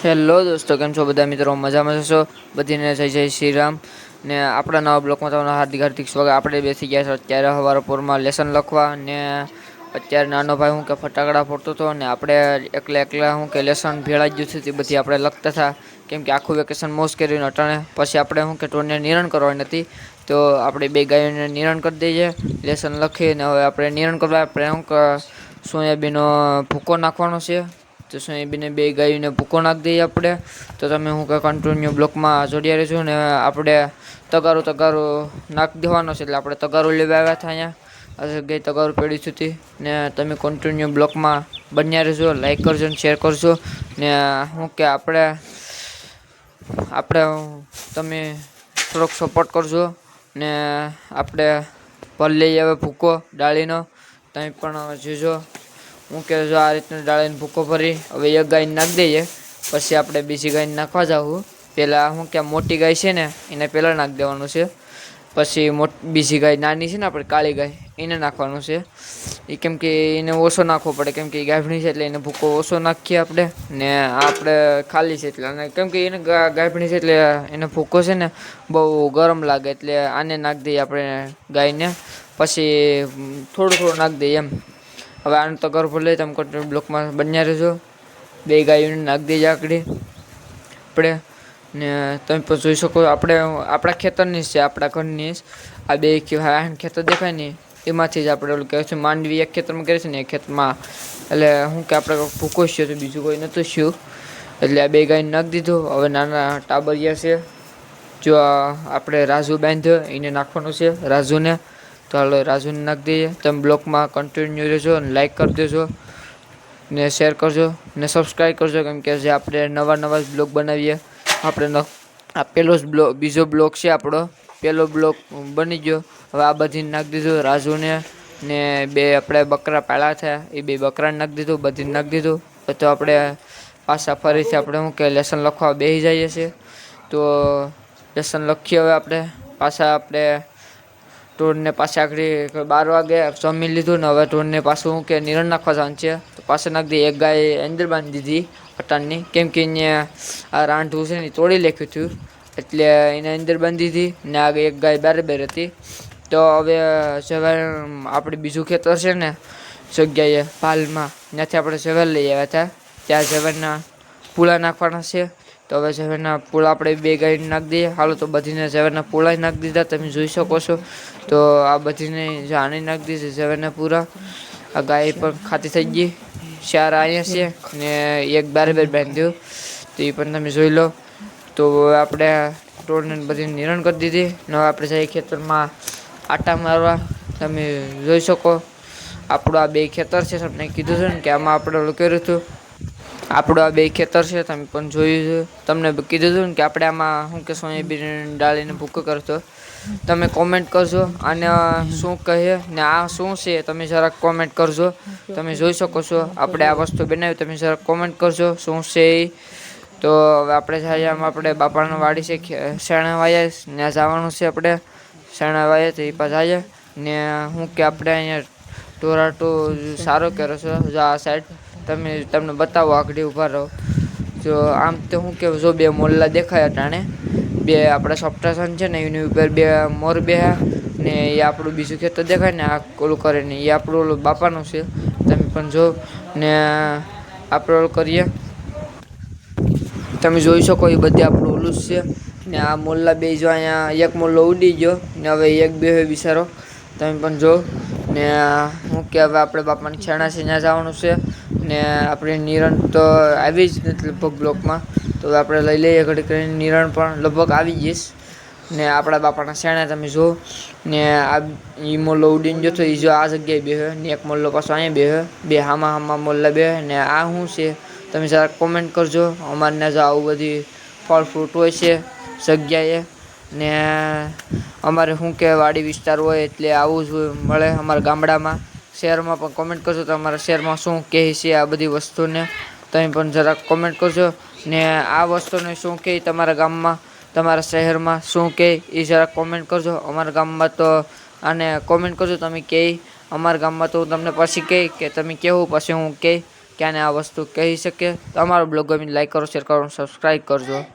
Hello દોસ્તો, કેમ છો બધા મિત્રો? મજામાં છો? બધીને જય શ્રી રામ ને આપણા નવા બ્લોકમાં તમારું હાર્દિક સ્વાગત. આપણે બેસી ગયા છે અત્યારે હવારપુરમાં લેસન લખવા ને અત્યારે નાનો ભાઈ હું કે ફટાકડા ફોડતો હતો ને આપણે એકલા હું કે લેસન ભેળા ગયું છે તે બધી આપણે લખતા હતા, કેમ કે આખું વેકેશન મોજ કરીને અટાણે પછી આપણે શું કે ટોનને નિરણ કરવાની હતી, તો આપણે બે ગાયોને નિરણ કરી દઈએ લેસન લખીને. હવે આપણે નિરણ કરવા આપણે શું કે સોયાબીનનો ભૂકો નાખવાનો છે, તો સોયાબીનને બે ગાયોને ભૂકો નાખી દઈએ આપણે. તો તમે હું કે કન્ટિન્યુ બ્લોકમાં જોડ્યા રહેજો ને આપણે તગારું નાખી દેવાનો છે, એટલે આપણે તગારું લેવા આવ્યા હતા અહીંયા ગઈ તગારું પેઢી સુધી ને તમે કન્ટિન્યુ બ્લોકમાં બન્યા રહેજો, લાઈક કરજો ને શેર કરજો ને શું કે આપણે તમે થોડોક સપોર્ટ કરજો ને આપણે ભર લઈ આવે ભૂકો ડાળીનો, તમે પણ જોજો. હું કે જો આ રીતનો ડાળીને ભૂકો ભરી હવે એક ગાય નાખી દઈએ, પછી આપણે બીજી ગાયને નાખવા જાવું. પહેલાં શું કે મોટી ગાય છે ને એને પહેલાં નાખી દેવાનું છે, પછી બીજી ગાય નાની છે ને આપણે કાળી ગાય એને નાખવાનું છે. એ કેમ કે એને ઓછો નાખવો પડે, કેમ કે એ ગાભણી છે એટલે એને ભૂકો ઓછો નાખીએ આપણે, ને આપણે ખાલી છે એટલે અને કેમ કે એને ગાભણી છે એટલે એને ભૂકો છે ને બહુ ગરમ લાગે, એટલે આને નાખી દઈએ આપણે ગાયને, પછી થોડું નાખી દઈએ એમ. હવે આનું તો ગર ભલે તમે કોઈ બ્લોકમાં બન્યા રહેજો, બે ગાયોને નાખી દઈએ આકડી આપણે ને તમે પણ જોઈ શકો આપણા ખેતરની જ છે, આપણા ઘરની જ આ બે ખેતર દેખાય ને એમાંથી જ આપણે ઓલું કહેવાય છે માંડવી એક ખેતરમાં કરે છે ને એક ખેતરમાં, એટલે શું કે આપણે ભૂકો છે તો બીજું કોઈ નહોતું થયું, એટલે આ બે ગાયને નાખી દીધું. હવે નાના ટાબરિયા છે, જો આપણે રાજુ બાંધ્યો એને નાખવાનું છે રાજુને, તો હાલો રાજુને નાખી દઈએ. તમે બ્લોકમાં કન્ટિન્યુ રહેજો અને લાઈક કરી દેજો ને શેર કરજો ને સબસ્ક્રાઈબ કરજો, કેમ કે જે આપણે નવા બ્લોગ બનાવીએ આપણે આ બીજો બ્લોગ છે આપણો, પહેલો બ્લોગ બની ગયો. હવે આ બધીને નાખી દીધું રાજુને ને બે આપણે બકરા પાળા થયા એ બે બકરાને નાખી દીધું, બધીને નાખી દીધું. તો આપણે પાછા ફરીથી આપણે શું કે લેસન લખવા બેસી જઈએ છીએ, તો લેસન લખીએ. હવે આપણે ટોળને પાછા આગળ 12 વાગે જમી લીધું ને હવે ટોળને પાછું શું કે નિરણ નાખવા જવાનું છે, તો પાછળ નાખી દઈએ. એક ગાય અંદર બાંધી દીધી અટાણની, કેમ કે અહીંયા આ રાંઢું છે ને તોડી લખ્યું હતું એટલે એને અંદર બાંધી દીધી ને આગળ એક ગાય બરાબર હતી. તો હવે સવાર આપણે બીજું ખેતર છે ને જગ્યાએ પાલમાં, ત્યાંથી આપણે સવાર લઈ આવ્યા હતા, ત્યાં સવારના પૂળા નાખવાના છે. તો હવે સવારના પૂળા આપણે બે ગાયને નાખી દઈએ. હાલો તો બધીને સવારના પૂળા નાખી દીધા, તમે જોઈ શકો છો. તો આ બધીને જાણી નાખી દીધી સવારના પૂરા. આ ગાય પણ ખાતી થઈ ગઈ, 4 અહીંયા છે ને એક બરાબર બાંધ્યું, તો એ પણ તમે જોઈ લો. તો આપણે ટોળને બધી નિરણ કરી દીધી ને હવે આપણે જઈએ ખેતરમાં આટા મારવા. તમે જોઈ શકો આપણું આ બે ખેતર છે, તમને કીધું છે ને કે આમાં આપણે ઓલું કર્યું હતું, આપણું આ બે ખેતર છે તમે પણ જોયું છે, તમને કીધું હતું ને કે આપણે આમાં શું કે સોયાબીન ડાળીને ભૂકો કરતો. તમે કોમેન્ટ કરજો આને શું કહે ને આ શું છે, તમે જરાક કોમેન્ટ કરજો. તમે જોઈ શકો છો આપણે આ વસ્તુ બનાવી, તમે જરાક કોમેન્ટ કરજો શું છે એ. તો હવે આપણે જઈએ આમાં આપણે બાપાની વાડી છે શેણા વાયા ત્યાં જવાનું છે, આપણે શેણા વાયા તો એ પાછા જઈએ ને શું કે આપણે અહીંયા ટોરાટો સારો કર્યો છે. જો આ સાઈડ તમને બતાવો, આગળ ઊભા રહો. જો આમ તો શું કે જો બે મોલ્લા દેખાય અટાણે, બે આપણે સપ્તાસન છે ને એની ઉપર બે મોર બેહા ને એ આપણું બીજું ખેતર દેખાય ને આ ઓલું કરે ને એ આપણું ઓલું બાપાનું છે, તમે પણ જો ને આપણે ઓલું કરીએ. તમે જોઈ શકો એ બધી આપણું ઓલું જ છે ને આ મોલ્લા બે જો અહીંયા એક મોલ્લો ઉડી ગયો ને હવે એક બે બિચારો, તમે પણ જો ને શું કે હવે આપણે બાપાની છેણા છે ત્યાં જવાનું છે ને આપણે નિરણ તો આવી જ નથી લગભગ બ્લોકમાં, તો આપણે લઈ લઈએ ઘડી કરીને નિરણ પણ લગભગ આવી જઈશ ને આપણા બાપાના શેણા તમે જો ને આ એ મોલ્લો ઉડીને જતો એ જો આ જગ્યાએ બેહે ને એક મોલ્લો પાછો અહીંયા બેહે, બે હામાં મોલ્લા બેહે ને આ શું છે તમે જરાક કોમેન્ટ કરજો. અમારે જો આવું બધી ફળ ફ્રૂટ હોય છે જગ્યાએ ને અમારે શું કે વાડી વિસ્તાર હોય એટલે આવું જ મળે અમારા ગામડામાં. શહેરમાં પણ કોમેન્ટ કરજો તમારા શહેરમાં શું કહે છે આ બધી વસ્તુને, તમે પણ જરાક કોમેન્ટ કરજો ને આ વસ્તુને શું કહે તમારા ગામમાં, તમારા શહેરમાં શું કહે એ જરાક કોમેન્ટ કરજો. અમારા ગામમાં તો આને કોમેન્ટ કરજો તમે કહે, અમારા ગામમાં તો હું તમને પછી કહે કે તમે કહેવું પછી હું કહે, ક્યાંને આ વસ્તુ કહી શકે. તો અમારો બ્લોગ ગમીને લાઈક કરો, શેર કરો, સબસ્ક્રાઈબ કરજો.